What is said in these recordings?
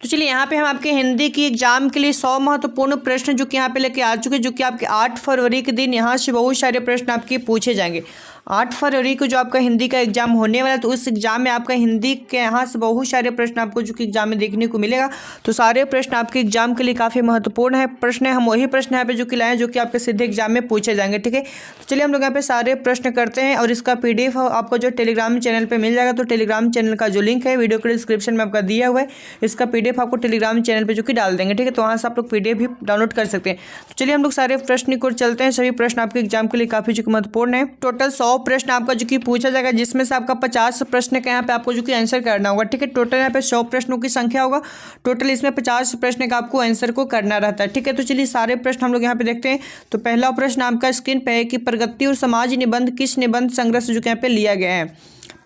तो चलिए यहाँ पे हम आपके हिंदी की एग्जाम के लिए 100 महत्वपूर्ण प्रश्न जो कि यहाँ पे लेके आ चुके हैं, जो कि आपके 8 फरवरी के दिन यहाँ से बहुत सारे प्रश्न आपके पूछे जाएंगे। 8 फरवरी को जो आपका हिंदी का एग्जाम होने वाला है, तो उस एग्जाम में आपका हिंदी के यहाँ से बहुत सारे प्रश्न आपको जो कि एग्जाम में देखने को मिलेगा। तो सारे प्रश्न आपके एग्जाम के लिए काफ़ी महत्वपूर्ण है प्रश्न है। हम वही प्रश्न यहाँ पे जो कि लाए हैं जो कि आपके सीधे एग्जाम में पूछे जाएंगे, ठीक है। तो चलिए हम लोग यहाँ पे सारे प्रश्न करते हैं और इसका PDF आपको जो टेलीग्राम चैनल पर मिल जाएगा। तो टेलीग्राम चैनल का जो लिंक है वीडियो के डिस्क्रिप्शन में आपका दिया हुआ है, इसका PDF आपको टेलीग्राम चैनल पे जो कि डाल देंगे, ठीक है। तो वहाँ से आप लोग PDF भी डाउनलोड कर सकते हैं। तो चलिए हम लोग सारे प्रश्न को चलते हैं। सभी प्रश्न आपके एग्जाम के लिए काफ़ी जो महत्वपूर्ण है। टोटल 100 प्रश्न आपका जो कि पूछा जाएगा, जिसमें से आपका 50 प्रश्न का यहाँ पे आपको जो कि आंसर करना होगा, ठीक है। टोटल यहाँ पे 100 प्रश्नों की संख्या होगा। टोटल इसमें 50 प्रश्न का आपको आंसर को करना रहता है, ठीक है। तो चलिए सारे प्रश्न हम लोग यहाँ पे देखते हैं। तो पहला प्रश्न आपका स्क्रीन पे है कि प्रगति और समाज निबंध किस निबंध संग्रह से जो कि यहाँ पे लिया गया है।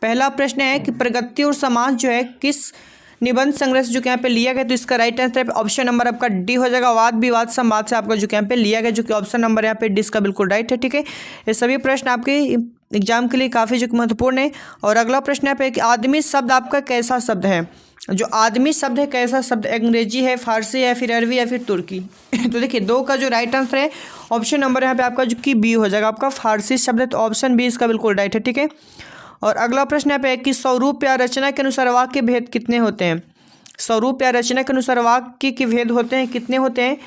पहला प्रश्न है कि प्रगति और समाज जो है किस निबंध संग्रह से जो कि यहाँ पे लिया गया। तो इसका राइट आंसर ऑप्शन नंबर आपका डी हो जाएगा। वाद विवाद संवाद से आपका जो कि यहाँ पे लिया गया, जो कि ऑप्शन नंबर यहाँ पे डी इसका बिल्कुल राइट है, ठीक है। ये सभी प्रश्न आपके एग्जाम के लिए काफ़ी जो महत्वपूर्ण है। और अगला प्रश्न यहाँ पे कि आदमी शब्द आपका कैसा शब्द है। जो आदमी शब्द है कैसा शब्द, अंग्रेजी है, फारसी है, फिर अरबी या फिर तुर्की। तो देखिए दो का जो राइट आंसर है ऑप्शन नंबर यहाँ पे आपका जो कि बी हो जाएगा। आपका फारसी शब्द है, तो ऑप्शन बी इसका बिल्कुल राइट है, ठीक है। और अगला प्रश्न यहाँ पे है कि स्वरूप या रचना के अनुसार वाक्य के भेद कितने होते हैं। स्वरूप या रचना के अनुसार वाक्य के भेद होते हैं, कितने होते हैं।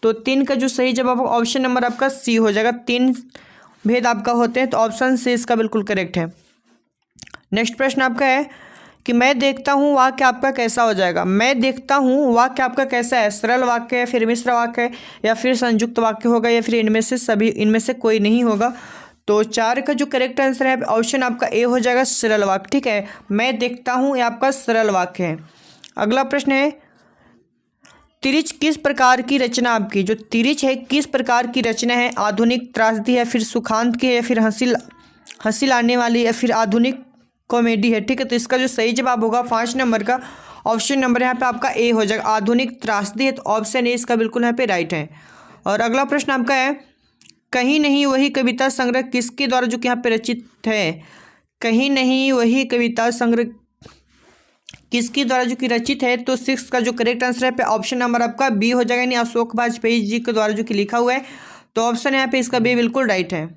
तो 3 का जो सही जवाब ऑप्शन नंबर आपका सी हो जाएगा। 3 भेद आपका होते हैं, तो ऑप्शन सी इसका बिल्कुल करेक्ट है। नेक्स्ट प्रश्न आपका है कि मैं देखता हूँ वाक्य आपका कैसा हो जाएगा। मैं देखता हूँ वाक्य आपका कैसा है, सरल वाक्य है, फिर मिश्र वाक्य है, या फिर संयुक्त वाक्य होगा, या फिर इनमें से कोई नहीं होगा। तो 4 का जो करेक्ट आंसर है ऑप्शन आपका ए हो जाएगा, सरल वाक्य, ठीक है। मैं देखता हूँ ये आपका सरल वाक्य है। अगला प्रश्न है तिरिच किस प्रकार की रचना आपकी। जो तिरिच है किस प्रकार की रचना है, आधुनिक त्रासदी है, फिर सुखांत की है, या फिर हंसी लाने वाली, या फिर आधुनिक कॉमेडी है, ठीक है। तो इसका जो सही जवाब होगा 5 नंबर का ऑप्शन नंबर यहाँ पे आपका ए हो जाएगा, आधुनिक त्रासदी है, तो ऑप्शन ए इसका बिल्कुल यहाँ पे राइट है। और अगला प्रश्न आपका है कहीं नहीं वही कविता संग्रह किसके द्वारा जो कि यहाँ पे रचित है। कहीं नहीं वही कविता संग्रह किसके द्वारा जो कि रचित है। तो 6 का जो करेक्ट आंसर है पे ऑप्शन नंबर आपका बी हो जाएगा, यानी अशोक वाजपेयी जी के द्वारा जो कि लिखा हुआ है। तो ऑप्शन यहाँ पे इसका बी बिल्कुल राइट है।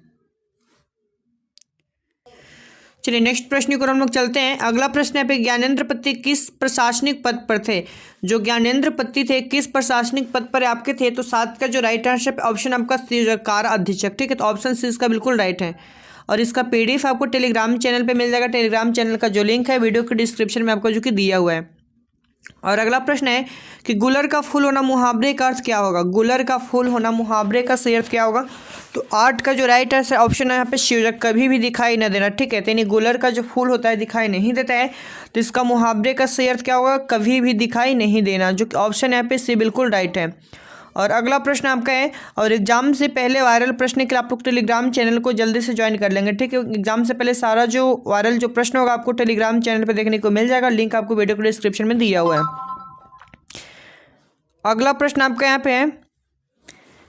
चलिए नेक्स्ट प्रश्न को हम लोग चलते हैं। अगला प्रश्न है पे ज्ञानेंद्र पत्ती किस प्रशासनिक पद पर थे। जो ज्ञानेंद्र पत्ती थे किस प्रशासनिक पद पर आपके थे। तो 7 का जो राइट आंसर ऑप्शन आपका सी कार अधीक्षक, ठीक है। तो ऑप्शन सी इसका बिल्कुल राइट है। और इसका PDF आपको टेलीग्राम चैनल पे मिल जाएगा। टेलीग्राम चैनल का जो लिंक है वीडियो के डिस्क्रिप्शन में आपको जो कि दिया हुआ है। और अगला प्रश्न है कि गुलर का फूल होना मुहावरे का अर्थ क्या होगा। गुलर का फूल होना मुहावरे का सही अर्थ क्या होगा। तो 8 का जो राइट आंसर ऑप्शन है यहाँ पे शिवजक, कभी भी दिखाई न देना, ठीक है। तो यानी गुलर का जो फूल होता है दिखाई नहीं देता है, तो इसका मुहावरे का सही अर्थ क्या होगा, कभी भी दिखाई नहीं देना, जो कि ऑप्शन यहाँ पे सी बिल्कुल राइट है। और अगला प्रश्न आपका है और एग्जाम से पहले वायरल प्रश्न के लिए आप लोग टेलीग्राम चैनल को जल्दी से ज्वाइन कर लेंगे, ठीक है। एग्जाम से पहले सारा जो वायरल जो प्रश्न होगा आपको टेलीग्राम चैनल पर देखने को मिल जाएगा। लिंक आपको वीडियो के डिस्क्रिप्शन में दिया हुआ है। अगला प्रश्न आपका यहाँ पे है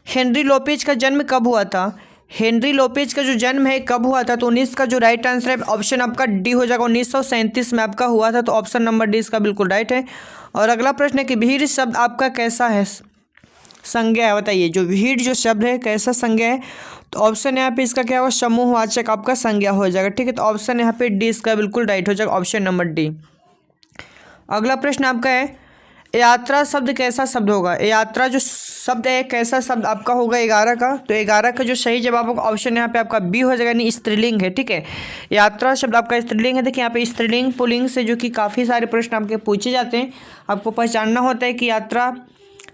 हेनरी लोपेज का जन्म कब हुआ था। हेनरी लोपेज का जो जन्म है कब हुआ था। तो 19 का जो राइट आंसर है ऑप्शन आपका डी हो जाएगा, 1937 में आपका हुआ था। तो ऑप्शन नंबर डी इसका बिल्कुल राइट है। और अगला प्रश्न है कि भीड़ शब्द आपका कैसा है, संज्ञा है, बताइए। जो भीड़ जो शब्द है कैसा संज्ञा है। तो ऑप्शन यहाँ पे इसका क्या होगा, समूहवाचक आपका संज्ञा हो जाएगा, ठीक है। तो ऑप्शन यहाँ पे डी इसका बिल्कुल राइट हो जाएगा, ऑप्शन नंबर डी। अगला प्रश्न आपका है यात्रा शब्द कैसा शब्द होगा। यात्रा जो शब्द है कैसा शब्द आपका होगा 11 का। तो 11 का जो सही जवाब होगा ऑप्शन यहाँ पे आपका बी हो जाएगा, यानी स्त्रीलिंग है, ठीक है। यात्रा शब्द आपका स्त्रीलिंग है। देखिए यहाँ पे स्त्रीलिंग पुल्लिंग से जो कि काफ़ी सारे प्रश्न आपके पूछे जाते हैं। आपको पहचानना होता है कि यात्रा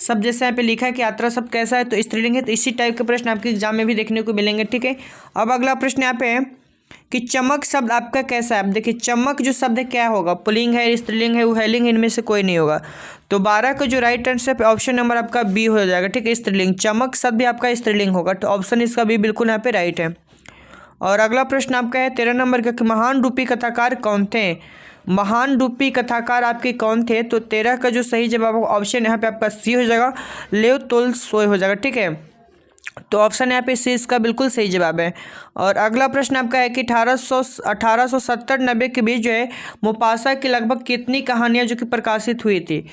शब्द जैसे यहाँ पे लिखा है कि यात्रा शब्द कैसा है, तो स्त्रीलिंग है। तो इसी टाइप के प्रश्न आपके एग्जाम में भी देखने को मिलेंगे, ठीक है। अब अगला प्रश्न यहाँ पे है कि चमक शब्द आपका कैसा है। अब देखिए चमक जो शब्द है क्या होगा, पुल्लिंग है, स्त्रीलिंग है, उहेलिंग, इनमें से कोई नहीं होगा। तो 12 का जो राइट आंसर है ऑप्शन नंबर आपका बी हो जाएगा, ठीक है, स्त्रीलिंग। चमक शब्द भी आपका स्त्रीलिंग होगा, तो ऑप्शन इसका बी बिल्कुल यहाँ पे राइट है। और अगला प्रश्न आपका है 13 नंबर का कि महान रूपी कथाकार कौन थे। महान रूपी कथाकार आपके कौन थे। तो 13 का जो सही जवाब होगा ऑप्शन यहाँ पे आपका सी हो जाएगा, लेव तोल्स्टॉय हो जाएगा, ठीक है। तो ऑप्शन यहाँ पे सी इसका बिल्कुल सही जवाब है। और अगला प्रश्न आपका है कि 1870-90 के बीच जो है मोपासा की लगभग कितनी कहानियाँ जो कि प्रकाशित हुई थी।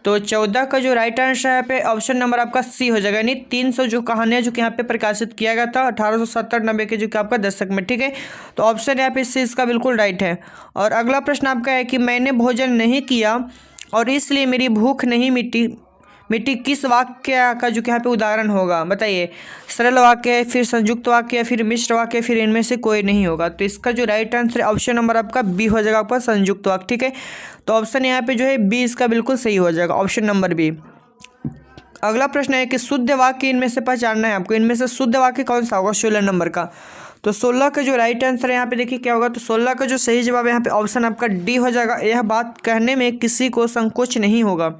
तो 14 का जो राइट आंसर है यहाँ पे ऑप्शन नंबर आपका सी हो जाएगा, यानी 300 जो कहानियाँ जो कि यहाँ पे प्रकाशित किया गया था 1870-90 के जो कि आपका दशक में। ठीक है, तो ऑप्शन यहाँ पे सी इसका बिल्कुल राइट है। और अगला प्रश्न आपका है कि मैंने भोजन नहीं किया और इसलिए मेरी भूख नहीं मिटी किस वाक्य का जो कि यहाँ पे उदाहरण होगा, बताइए। सरल वाक्य है, फिर संयुक्त वाक्य है, फिर मिश्र वाक्य है, फिर इनमें से कोई नहीं होगा। तो इसका जो राइट आंसर है ऑप्शन नंबर आपका बी हो जाएगा, आपका संयुक्त वाक्य। ठीक है, तो ऑप्शन यहाँ पे जो है बी इसका बिल्कुल सही हो जाएगा, ऑप्शन नंबर बी। अगला प्रश्न है कि शुद्ध वाक्य इनमें से पहचानना है आपको, इनमें से शुद्ध वाक्य कौन सा होगा 16 नंबर का। तो 16 का जो राइट आंसर है यहाँ पे देखिए क्या होगा, तो 16 का जो सही जवाब है यहाँ पे ऑप्शन आपका डी हो जाएगा। यह बात कहने में किसी को संकोच नहीं होगा,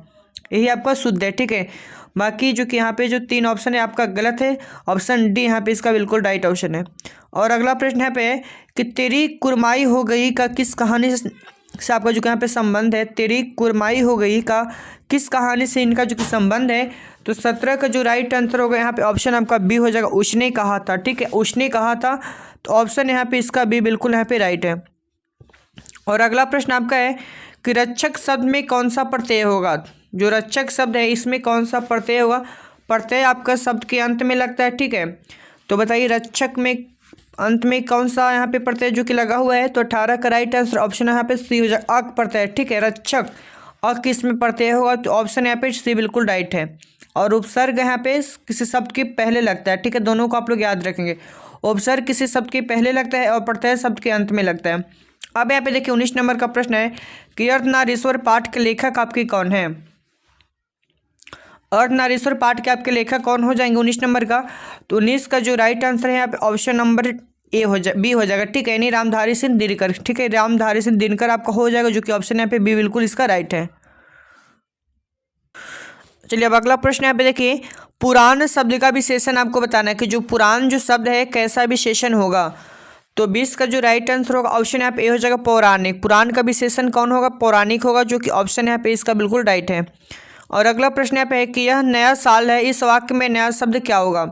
यही आपका शुद्ध है। ठीक है, बाकी जो कि यहाँ पे जो 3 ऑप्शन है आपका गलत है, ऑप्शन डी यहाँ पे इसका बिल्कुल राइट ऑप्शन है। और अगला प्रश्न यहाँ पे है कि तेरी कुरमाई हो गई का किस कहानी से आपका जो यहाँ पे संबंध है, तेरी कुरमाई हो गई का किस कहानी से इनका जो कि संबंध है। तो 17 का जो राइट आंसर होगा यहाँ पे ऑप्शन आपका बी हो जाएगा, उसने कहा था। ठीक है, उसने कहा था, तो ऑप्शन यहाँ पे इसका बी बिल्कुल यहाँ पे राइट है। और अगला प्रश्न आपका है कि रक्षक शब्द में कौन सा प्रत्यय होगा, जो रक्षक शब्द है इसमें कौन सा प्रत्यय होगा। प्रत्यय आपका शब्द के अंत में लगता है। ठीक है, तो बताइए रक्षक में अंत में कौन सा यहाँ पे प्रत्यय जो कि लगा हुआ है। तो 18 का राइट आंसर ऑप्शन यहाँ पे सी हो जाए, अक प्रत्यय। ठीक है, रक्षक अक किसमें प्रत्यय होगा, तो ऑप्शन यहाँ पे सी बिल्कुल राइट है। और उपसर्ग यहाँ पे किसी शब्द के पहले लगता है। ठीक है, दोनों को आप लोग याद रखेंगे, उपसर्ग किसी शब्द के पहले लगता है और प्रत्यय शब्द के अंत में लगता है। अब यहाँ पे देखिए 19 नंबर का प्रश्न है कि अर्धनारीश्वर पाठ के लेखक आपके कौन है। अर्धनारीश्वर पाठ के आपके लेखक कौन हो जाएंगे 19 नंबर का। तो 19 का जो राइट आंसर है यहाँ पे ऑप्शन नंबर ए हो जाए, बी हो जाएगा। ठीक है, यानी रामधारी सिंह दिनकर। ठीक है, रामधारी सिंह दिनकर आपका हो जाएगा, जो कि ऑप्शन यहाँ पे बी बिल्कुल इसका राइट है। चलिए अब अगला प्रश्न यहाँ पे देखिए, पुराण शब्द का विशेषण आपको बताना है कि जो पुराण जो शब्द है कैसा विशेषण होगा। तो 20 का जो राइट आंसर होगा ऑप्शन यहाँ पे ए हो जाएगा, पौराणिक। पुराण का विशेषण कौन होगा, पौराणिक होगा, जो कि ऑप्शन यहाँ पे इसका बिल्कुल राइट है। और अगला प्रश्न यहाँ पे है कि यह नया साल है, इस वाक्य में नया शब्द क्या होगा।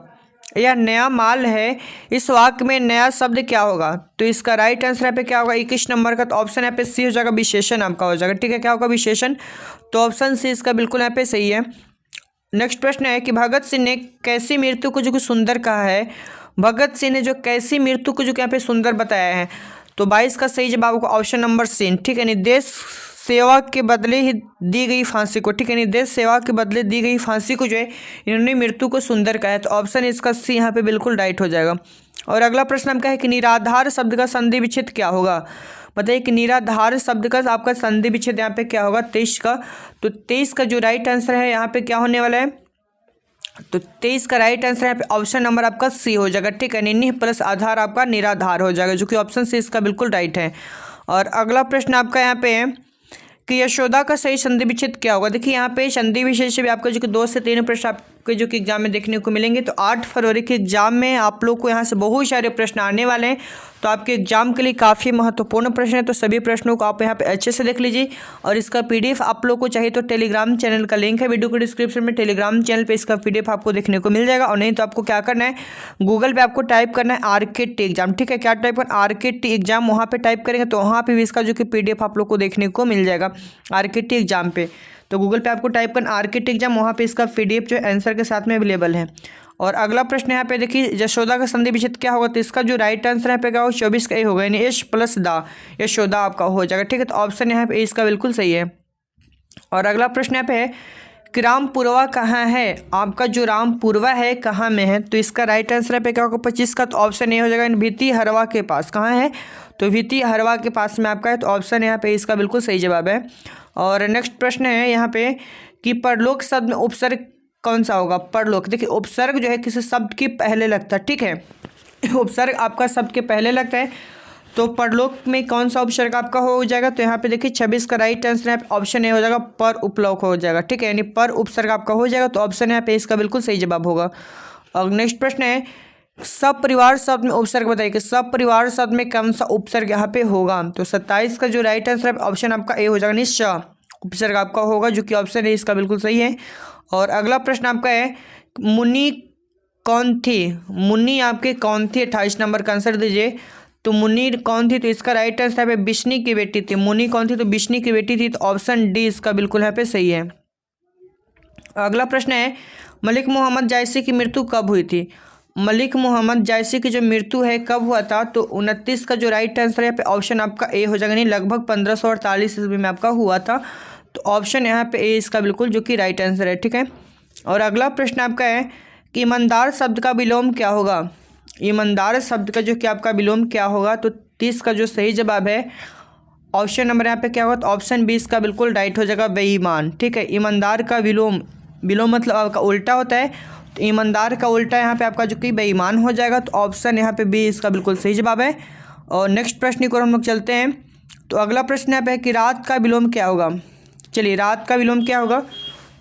यह नया माल है, इस वाक्य में नया शब्द क्या होगा। तो इसका राइट आंसर यहाँ पे क्या होगा 21 नंबर का। तो ऑप्शन यहाँ पे सी हो जाएगा, विशेषण आपका हो जाएगा। ठीक है, क्या होगा विशेषण, तो ऑप्शन सी इसका बिल्कुल यहाँ पे सही है। नेक्स्ट प्रश्न है कि भगत सिंह ने कैसी मृत्यु को जो कि सुंदर कहा है। भगत सिंह ने जो कैसी मृत्यु को जो कि यहाँ पे सुंदर बताया है। तो 22 का सही जवाब होगा ऑप्शन नंबर सी। ठीक है, निर्देश सेवा के बदले ही दी गई फांसी को। ठीक है, निर्देश सेवा के बदले दी गई फांसी को जो है इन्होंने मृत्यु को सुंदर कहा है। तो ऑप्शन इसका सी यहाँ पे बिल्कुल राइट हो जाएगा। और अगला प्रश्न हम क्या है कि निराधार शब्द का संधि विच्छेद क्या होगा। बताइए कि निराधार शब्द का आपका संधि विच्छेद यहाँ पे क्या होगा 23 का। तो 23 का जो राइट आंसर है यहाँ पे क्या होने वाला है। तो 23 का राइट आंसर यहाँ पे ऑप्शन नंबर आपका सी हो जाएगा। ठीक है, निन्ह प्लस आधार आपका निराधार हो जाएगा, जो कि ऑप्शन सी इसका बिल्कुल राइट है। और अगला प्रश्न आपका यहाँ पे है कि यशोदा का सही संधि विच्छेद क्या होगा। देखिए यहाँ पे संधि विच्छेद से भी आपका जो कि 2 से 3 प्रश्न आपके जो कि एग्जाम में देखने को मिलेंगे। तो 8 फरवरी के एग्जाम में आप लोग को यहाँ से बहुत सारे प्रश्न आने वाले हैं, तो आपके एग्जाम के लिए काफ़ी महत्वपूर्ण प्रश्न है। तो सभी प्रश्नों को आप यहाँ पे अच्छे से देख लीजिए। और इसका PDF आप लोग को चाहिए तो टेलीग्राम चैनल का लिंक है वीडियो के डिस्क्रिप्शन में, टेलीग्राम चैनल पे इसका PDF आपको देखने को मिल जाएगा। और नहीं तो आपको क्या करना है, गूगल पे आपको टाइप करना है RKT एग्जाम। ठीक है, क्या टाइप करना RKT एग्जाम, वहाँ पे टाइप करेंगे तो वहाँ पे भी इसका जो कि PDF आप लोग को देखने को मिल जाएगा RKT एग्जाम पे। तो गूगल पे आपको टाइप करना RKT एग्जाम, वहाँ पे इसका PDF जो आंसर के साथ में अवेलेबल है। और अगला प्रश्न यहाँ पे देखिए यशोदा का संधि विच्छेद क्या होगा। तो इसका जो राइट आंसर यहाँ पे क्या होगा 24 का ए होगा, यानी यश प्लस दा, यशोदा आपका हो जाएगा। ठीक है, तो ऑप्शन यहाँ पे इसका बिल्कुल सही है। और अगला प्रश्न यहाँ पे है कि रामपुरवा कहाँ है। आपका जो रामपुरवा है कहाँ में है। तो इसका राइट आंसर यहाँ पे क्या होगा 25 का। तो ऑप्शन ए हो जाएगा भीति हरवा के पास। कहाँ है, तो भीति हरवा के पास में आपका है। तो ऑप्शन यहाँ पे इसका बिल्कुल सही जवाब है। और नेक्स्ट प्रश्न है यहाँ पे कि परलोक शब्द में उपसर्ग कौन सा होगा। परलोक, देखिए उपसर्ग जो है किसी शब्द के पहले लगता है। ठीक है, उपसर्ग आपका शब्द के पहले लगता है। तो परलोक में कौन सा उपसर्ग आपका हो जाएगा। तो यहाँ पे देखिए 26 का राइट आंसर यहाँ पे ऑप्शन ए हो जाएगा, पर उपलोक हो जाएगा। ठीक है, यानी पर उपसर्ग आपका हो जाएगा। तो ऑप्शन यहाँ पे इसका बिल्कुल सही जवाब होगा। और नेक्स्ट प्रश्न है सपरिवार शब्द में उपसर्ग बताइए कि सपरिवार शब्द में कौन सा उपसर्ग यहाँ पे होगा। तो 27 का जो राइट आंसर है ऑप्शन आपका ए हो जाएगा, निश्चय उपसर्ग आपका होगा, जो कि ऑप्शन ए इसका बिल्कुल सही है। और अगला प्रश्न आपका है मुनि कौन थी। मुनि आपके कौन थी, 28 नंबर का आंसर दीजिए। तो मुनि कौन थी, तो इसका राइट आंसर है विष्णु की बेटी थी। मुनि कौन थी, तो विष्णु की बेटी थी। तो ऑप्शन डी इसका बिल्कुल यहाँ पे सही है। अगला प्रश्न है मलिक मोहम्मद जायसी की मृत्यु कब हुई थी। मलिक मोहम्मद जायसी की जो मृत्यु है कब हुआ था, तो 29 का जो राइट आंसर है यहाँ पे ऑप्शन आपका ए हो जाएगा, नहीं लगभग 1548 ईस्वी में आपका हुआ था। तो ऑप्शन यहाँ पे ए इसका बिल्कुल जो कि राइट आंसर है। ठीक है, और अगला प्रश्न आपका है कि ईमानदार शब्द का विलोम क्या होगा। ईमानदार शब्द का जो कि आपका विलोम क्या होगा, तो 30 का जो सही जवाब है ऑप्शन नंबर यहाँ पे क्या होगा, तो ऑप्शन 20 का बिल्कुल राइट हो जाएगा, बेईमान। ठीक है, ईमानदार का विलोम, विलोम मतलब आपका उल्टा होता है, तो ईमानदार का उल्टा यहाँ पे आपका जो कि बेईमान हो जाएगा। तो ऑप्शन यहाँ पे बी इसका बिल्कुल सही जवाब है। और नेक्स्ट प्रश्न की ओर हम लोग चलते हैं। तो अगला प्रश्न यहाँ पे है कि रात का विलोम क्या होगा। चलिए, रात का विलोम क्या होगा,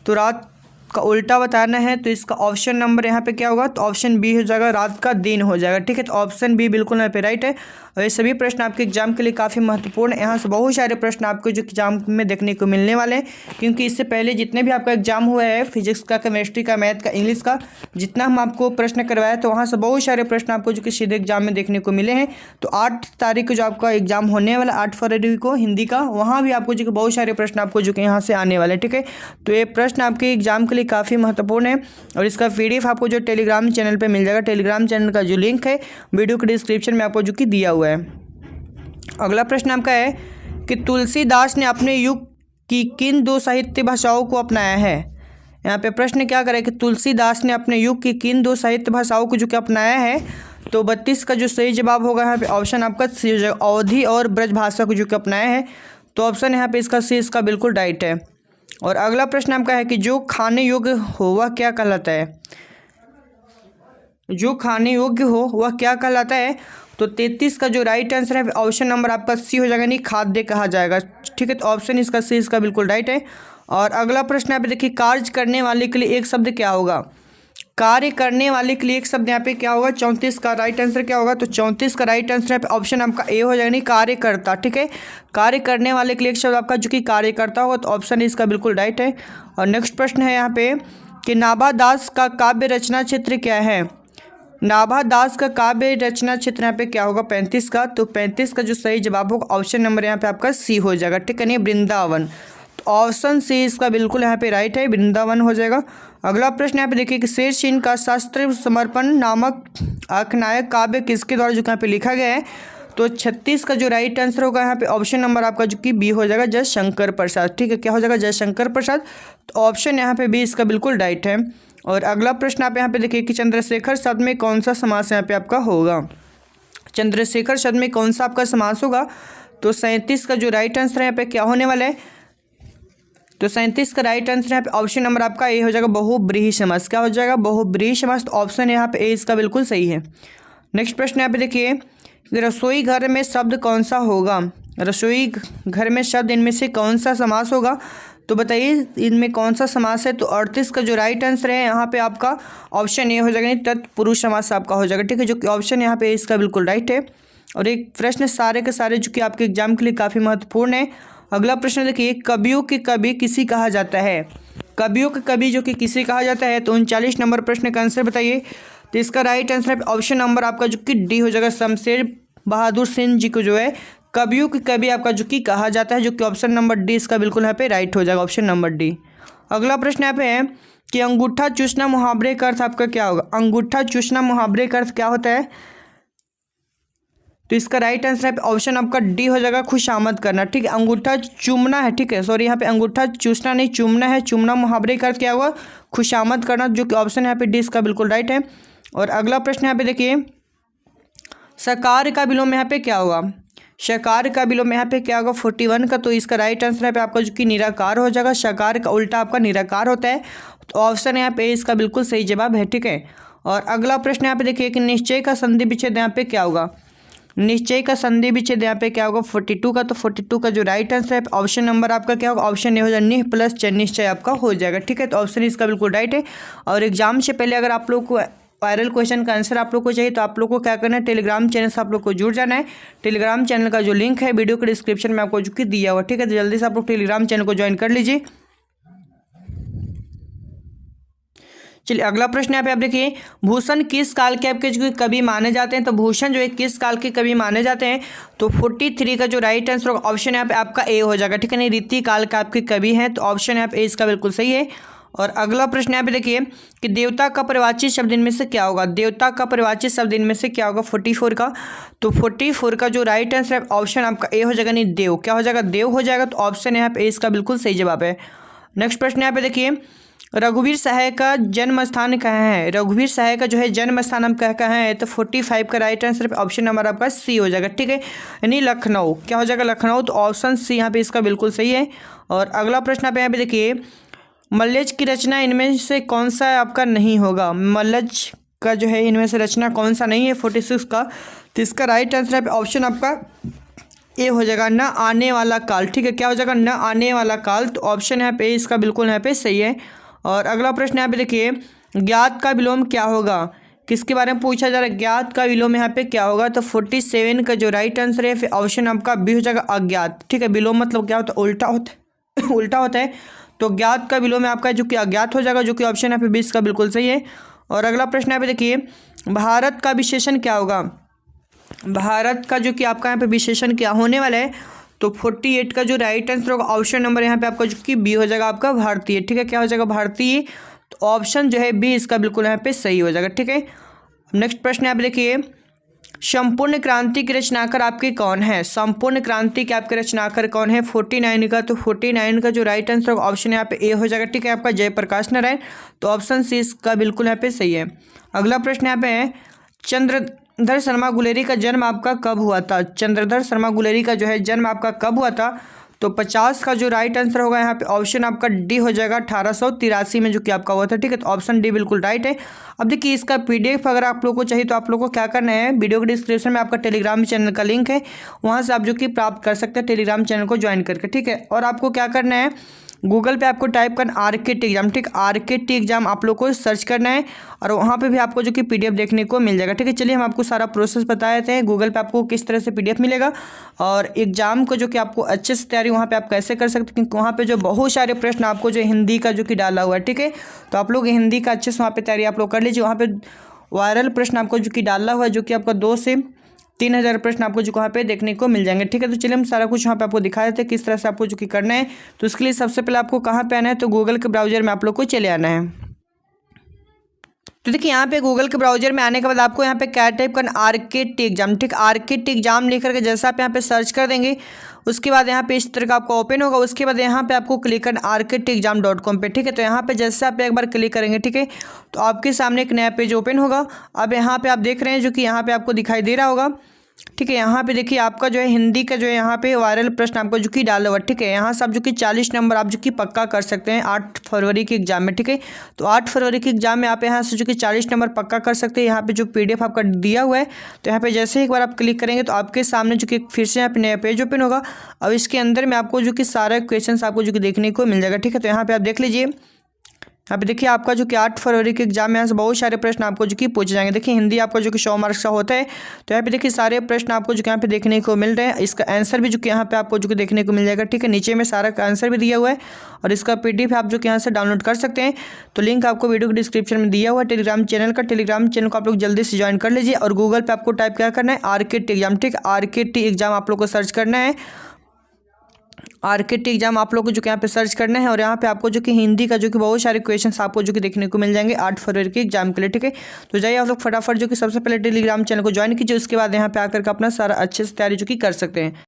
तो रात का उल्टा बताना है, तो इसका ऑप्शन नंबर यहाँ पे क्या होगा, तो ऑप्शन बी हो जाएगा, रात का दिन हो जाएगा। ठीक है, तो ऑप्शन बी बिल्कुल यहाँ पे राइट है। और ये सभी प्रश्न आपके एग्जाम के लिए काफ़ी महत्वपूर्ण है। यहाँ से बहुत सारे प्रश्न आपको जो एग्जाम में देखने को मिलने वाले हैं, क्योंकि इससे पहले जितने भी आपका एग्जाम हुआ है फिजिक्स का, केमिस्ट्री का, मैथ का, इंग्लिश का, जितना हम आपको प्रश्न करवाया, तो वहाँ से बहुत सारे प्रश्न आपको जो कि सीधे एग्जाम में देखने को मिले हैं। तो 8 तारीख को जो आपका एग्जाम होने वाला 8 फरवरी को हिंदी का, वहाँ भी आपको जो कि बहुत सारे प्रश्न आपको जो कि यहाँ से आने वाले। ठीक है, तो ये प्रश्न आपके एग्जाम के लिए काफ़ी महत्वपूर्ण है। और इसका PDF आपको जो टेलीग्राम चैनल पर मिल जाएगा। टेलीग्राम चैनल का जो लिंक है वीडियो के डिस्क्रिप्शन में आपको जो कि दिया हुआ है। अगला प्रश्न आपका है कि तुलसीदास ने अपने युग की किन 2 साहित्य भाषाओं को अपनाया है। यहाँ पे प्रश्न क्या करे कि तुलसीदास ने अपने युग की किन 2 साहित्य भाषाओं को जो कि अपनाया है, तो 32 का जो सही जवाब होगा यहाँ पे ऑप्शन आपका सी हो जाएगा, अवधी और ब्रज भाषा को जो कि अपनाया है। तो ऑप्शन यहाँ पे इसका सी इसका बिल्कुल राइट है। और अगला प्रश्न आपका है कि जो खाने योग्य हो वह क्या कहलाता है। जो खाने योग्य हो वह क्या कहलाता है, तो 33 का जो राइट आंसर है ऑप्शन नंबर आपका सी हो जाएगा, नहीं खाद्य कहा जाएगा। ठीक है, तो ऑप्शन इसका सी इसका बिल्कुल राइट है। और अगला प्रश्न यहाँ पे देखिए, कार्य करने वाले के लिए एक शब्द क्या होगा। कार्य करने वाले के लिए एक शब्द यहाँ पे क्या होगा, 34 का राइट आंसर क्या होगा, तो 34 का राइट आंसर यहाँ पे ऑप्शन आपका ए हो जाएगा, नहीं कार्यकर्ता। ठीक है, कार्य करने वाले के लिए एक शब्द आपका जो कि कार्यकर्ता होगा, तो ऑप्शन इसका बिल्कुल राइट है। और नेक्स्ट प्रश्न है यहाँ पे कि नाभा दास का काव्य रचना क्षेत्र क्या है। नाभा दास का काव्य रचना क्षेत्र यहाँ पे क्या होगा, 35 का। तो 35 का जो सही जवाब होगा ऑप्शन नंबर यहाँ पे आपका सी हो जाएगा। ठीक है, नहीं वृंदावन। तो ऑप्शन सी इसका बिल्कुल यहाँ पे राइट है, वृंदावन हो जाएगा। अगला प्रश्न यहाँ पे देखिए कि शेर सिंह का शास्त्र समर्पण नामक आख्यानायक काव्य किसके द्वारा जो यहाँ पे लिखा गया है, तो 36 का जो राइट आंसर होगा यहाँ पे ऑप्शन नंबर आपका जो कि बी हो जाएगा, जयशंकर प्रसाद। ठीक है, क्या हो जाएगा, जयशंकर प्रसाद। तो ऑप्शन यहाँ पे बी इसका बिल्कुल राइट है। और अगला प्रश्न आप यहाँ पे देखिए कि चंद्रशेखर शब्द में कौन सा समास यहाँ पे आपका होगा। चंद्रशेखर शब्द में कौन सा आपका समास होगा, तो 37 का जो राइट आंसर है यहाँ पे क्या होने वाला है, तो 37 का राइट आंसर यहाँ पे ऑप्शन नंबर आपका ए हो जाएगा, बहुब्रीहि समास। क्या हो जाएगा, बहुब्रीहि समास। तो ऑप्शन यहाँ पे ए इसका बिल्कुल सही है। नेक्स्ट प्रश्न यहाँ पे देखिए, रसोई घर में शब्द कौन सा होगा। रसोई घर में शब्द इनमें से कौन सा समास होगा, तो बताइए इनमें कौन सा समास है। तो 38 का जो राइट आंसर है यहाँ पे आपका ऑप्शन ए हो जाएगा, नहीं तत्पुरुष समास आपका हो जाएगा। ठीक है, जो कि ऑप्शन यहाँ पे इसका बिल्कुल राइट है। और एक प्रश्न सारे के सारे जो कि आपके एग्जाम के लिए काफ़ी महत्वपूर्ण है। अगला प्रश्न देखिए, कवियों के कवि किसी कहा जाता है। कवियों के कवि जो कि किसी कहा जाता है, तो 39 नंबर प्रश्न का आंसर बताइए। तो इसका राइट आंसर ऑप्शन नंबर आपका जो कि डी हो जाएगा, शमशेर बहादुर सिंह जी को जो है कवियों के कवि आपका जो कि कहा जाता है, जो कि ऑप्शन नंबर डी इसका बिल्कुल यहाँ पे राइट हो जाएगा, ऑप्शन नंबर डी। अगला प्रश्न यहाँ पे है कि अंगूठा चूसना मुहावरे का अर्थ आपका क्या होगा। अंगूठा चूसना मुहावरे का अर्थ क्या होता है, तो इसका राइट आंसर है ऑप्शन आपका डी हो जाएगा, खुशामद करना। ठीक है, अंगूठा चूमना है। ठीक है, सॉरी यहाँ पे अंगूठा चूसना नहीं, चूमना है। चूमना मुहावरे का अर्थ क्या होगा, खुशामद करना, जो कि ऑप्शन यहाँ पे डी इसका बिल्कुल राइट है। और अगला प्रश्न यहाँ पे देखिए, सकार का विलोम यहाँ पे क्या होगा। शकार का विलोम यहाँ पे क्या होगा, 41 का। तो इसका राइट आंसर यहाँ पे आपका जो कि निराकार हो जाएगा। शकार का उल्टा आपका निराकार होता है, तो ऑप्शन यहाँ पे इसका बिल्कुल सही जवाब है। ठीक है, और अगला प्रश्न यहाँ पे देखिए कि निश्चय का संधि विच्छेद यहाँ पे क्या होगा। निश्चय का संधि विच्छेद यहाँ पे क्या होगा, 42 का। तो 42 का जो राइट आंसर है ऑप्शन नंबर आपका क्या होगा, ऑप्शन ए हो जाएगा, निह प्लस च निश्चय आपका हो जाएगा। ठीक है, तो ऑप्शन इसका बिल्कुल राइट है। और एग्जाम से पहले अगर आप लोग को वायरल क्वेश्चन का आंसर आप लोग को चाहिए, तो आप लोग को क्या करना है, टेलीग्राम चैनल से आप लोग को जुड़ जाना है। टेलीग्राम चैनल का जो लिंक है वीडियो के डिस्क्रिप्शन में आपको जो कि दिया हुआ। ठीक है, तो जल्दी से आप लोग टेलीग्राम चैनल को ज्वाइन कर लीजिए। चलिए अगला प्रश्न यहाँ पे आप देखिए, भूषण किस काल के आपके जो कवि माने जाते हैं। तो भूषण जो है किस काल के कवि माने जाते हैं, तो 43 का जो राइट आंसर होगा ऑप्शन यहाँ पे आपका ए हो जाएगा। ठीक है, नहीं रीति काल का आपके कवि हैं, तो ऑप्शन यहाँ पे ए इसका बिल्कुल सही है। और अगला प्रश्न यहाँ पे देखिए कि देवता का परिवाची शब्द इनमें से क्या होगा। देवता का परिवाची शब्द इनमें से क्या होगा 44 का। तो 44 का जो राइट आंसर है ऑप्शन आपका ए हो जाएगा, नहीं देव, क्या हो जाएगा, देव हो जाएगा। तो ऑप्शन यहाँ पे ए इसका बिल्कुल सही जवाब है। नेक्स्ट प्रश्न यहाँ पे देखिए रघुवीर सहाय का जन्म स्थान कहाँ है। रघुवीर सहाय का जो है जन्म स्थान हम कहाँ है, तो 45 का राइट आंसर ऑप्शन नंबर आपका सी हो जाएगा, ठीक है, यानी लखनऊ, क्या हो जाएगा, लखनऊ। तो ऑप्शन सी यहाँ पे इसका बिल्कुल सही है। और अगला प्रश्न आप यहाँ पे देखिए मल्लेज की रचना इनमें से कौन सा आपका नहीं होगा। मल्लेज का जो है इनमें से रचना कौन सा नहीं है 46 का। तो इसका राइट आंसर ऑप्शन आपका ए हो जाएगा, न आने वाला काल, ठीक है, क्या हो जाएगा, न आने वाला काल। तो ऑप्शन यहाँ पे इसका बिल्कुल यहाँ पे सही है। और अगला प्रश्न यहाँ पे देखिए ज्ञात का विलोम क्या होगा, किसके बारे में पूछा जा रहा है, ज्ञात का विलोम यहाँ पे क्या होगा। तो 47 का जो राइट आंसर है फिर ऑप्शन आपका बी हो जाएगा अज्ञात, ठीक है। विलोम मतलब क्या होता है, उल्टा होता है उल्टा होता है। तो ज्ञात का विलोम आपका जो कि अज्ञात हो जाएगा, जो कि ऑप्शन यहाँ पे 20 का बिल्कुल सही है। और अगला प्रश्न यहाँ पे देखिए भारत का विशेषण क्या होगा। भारत का जो कि आपका यहाँ पे विशेषण क्या होने वाला है, तो 48 का जो राइट आंसर होगा ऑप्शन नंबर यहाँ पे आपका जो कि बी हो जाएगा आपका भारतीय, ठीक है, क्या हो जाएगा, भारतीय। तो ऑप्शन जो है बी इसका बिल्कुल यहाँ पे सही हो जाएगा, ठीक है। नेक्स्ट प्रश्न यहाँ पे देखिए संपूर्ण क्रांति के रचनाकार आपके कौन है। संपूर्ण क्रांति के आपके रचनाकार कौन है 49 का। तो 49 का जो राइट आंसर होगा ऑप्शन यहाँ पे ए हो जाएगा, ठीक है, आपका जयप्रकाश नारायण। तो ऑप्शन सी इसका बिल्कुल यहाँ पे सही है। अगला प्रश्न यहाँ पे है चंद्रधर शर्मा गुलेरी का जन्म आपका कब हुआ था। चंद्रधर शर्मा गुलेरी का जो है जन्म आपका कब हुआ था। तो 50 का जो राइट आंसर होगा यहाँ पे ऑप्शन आपका डी हो जाएगा 1883 में जो कि आपका हुआ था, ठीक है। तो ऑप्शन डी बिल्कुल राइट है। अब देखिए इसका पीडीएफ अगर आप लोग को चाहिए तो आप लोग को क्या करना है, वीडियो के डिस्क्रिप्शन में आपका टेलीग्राम चैनल का लिंक है, वहाँ से आप जो कि प्राप्त कर सकते हैं टेलीग्राम चैनल को ज्वाइन करके, ठीक है। और आपको क्या करना है, गूगल पे आपको टाइप करना आरकेटी एग्जाम, ठीक, आरकेटी एग्जाम आप लोग को सर्च करना है और वहाँ पे भी आपको जो कि पीडीएफ देखने को मिल जाएगा, ठीक है। चलिए हम आपको सारा प्रोसेस बता देते हैं गूगल पे आपको किस तरह से पीडीएफ मिलेगा और एग्जाम को जो कि आपको अच्छे से तैयारी वहाँ पे आप कैसे कर सकते हैं, क्योंकि वहाँ पे जो बहुत सारे प्रश्न आपको जो हिंदी का जो कि डाला हुआ है, ठीक है। तो आप लोग हिंदी का अच्छे से वहाँ पर तैयारी आप लोग कर लीजिए। वहाँ पर वायरल प्रश्न आपको जो कि डाला हुआ है जो कि आपका 2 से 3000 प्रश्न आपको जो वहाँ पे देखने को मिल जाएंगे, ठीक है। तो चलिए हम सारा कुछ वहाँ पे आपको दिखा देते हैं किस तरह से आपको जो कि करना है। तो उसके लिए सबसे पहले आपको कहाँ पे आना है, तो गूगल के ब्राउजर में आप लोग को चले आना है। तो देखिए यहाँ पे गूगल के ब्राउजर में आने के बाद आपको यहाँ पे क्या टाइप करना, आरकेटी एग्जाम, ठीक, आरकेटी एग्जाम लिख करके जैसा आप यहाँ पे सर्च कर देंगे उसके बाद यहाँ पे इस तरह का आपको ओपन होगा। उसके बाद यहाँ पे आपको क्लिक करना arketeexam.com पे, ठीक है। तो यहाँ पे जैसे आप एक बार क्लिक करेंगे, ठीक है, तो आपके सामने एक नया पेज ओपन होगा। अब यहाँ पे आप देख रहे हैं जो कि यहाँ पे आपको दिखाई दे रहा होगा, ठीक है। यहाँ पे देखिए आपका जो है हिंदी का जो है यहाँ पे वायरल प्रश्न आपको जो कि डाला हुआ, ठीक है। यहाँ से आप जो कि 40 नंबर आप जो कि पक्का कर सकते हैं 8 फरवरी के एग्जाम में, ठीक है। तो 8 फरवरी के एग्जाम में आप यहाँ से जो कि 40 नंबर पक्का कर सकते हैं। यहाँ पे जो पीडीएफ आपका दिया हुआ है, तो यहाँ पे जैसे ही एक बार आप क्लिक करेंगे तो आपके सामने जो कि फिर से यहाँ पे नया पेज ओपन होगा। अब इसके अंदर में आपको जो कि सारे क्वेश्चन आपको जो कि देखने को मिल जाएगा, ठीक है। तो यहाँ पे आप देख लीजिए, यहाँ पे देखिए आपका जो कि 8 फरवरी के एग्जाम में यहाँ से बहुत सारे प्रश्न आपको जो कि पूछे जाएंगे। देखिए हिंदी आपका जो कि 100 मार्क्स का होता है। तो यहाँ पे देखिए सारे प्रश्न आपको जो कि यहाँ पे देखने को मिल रहे हैं। इसका आंसर भी जो कि यहाँ पे आपको जो कि देखने को मिल जाएगा, ठीक है। नीचे में सारा का आंसर भी दिया हुआ है और इसका पीडीएफ आप जो कि यहाँ से डाउनलोड कर सकते हैं। तो लिंक आपको वीडियो के डिस्क्रिप्शन में दिया हुआ है टेलीग्राम चैनल का। टेलीग्राम चैनल को आप लोग जल्दी से ज्वाइन कर लीजिए और गूगल पर आपको टाइप क्या करना है, आरकेटी एग्जाम, ठीक, आरकेटी एग्जाम आप लोग को सर्च करना है। आरकेटी एग्जाम आप लोग को जो कि यहाँ पे सर्च करना है और यहाँ पे आपको जो कि हिंदी का जो कि बहुत सारे क्वेश्चंस आपको जो कि देखने को मिल जाएंगे 8 फरवरी के एग्जाम के लिए, ठीक है। तो जाइए आप लोग फटाफट जो कि सबसे पहले टेलीग्राम चैनल को ज्वाइन कीजिए, उसके बाद यहाँ पे आकर के अपना सारा अच्छे से तैयारी जो कि कर सकते हैं।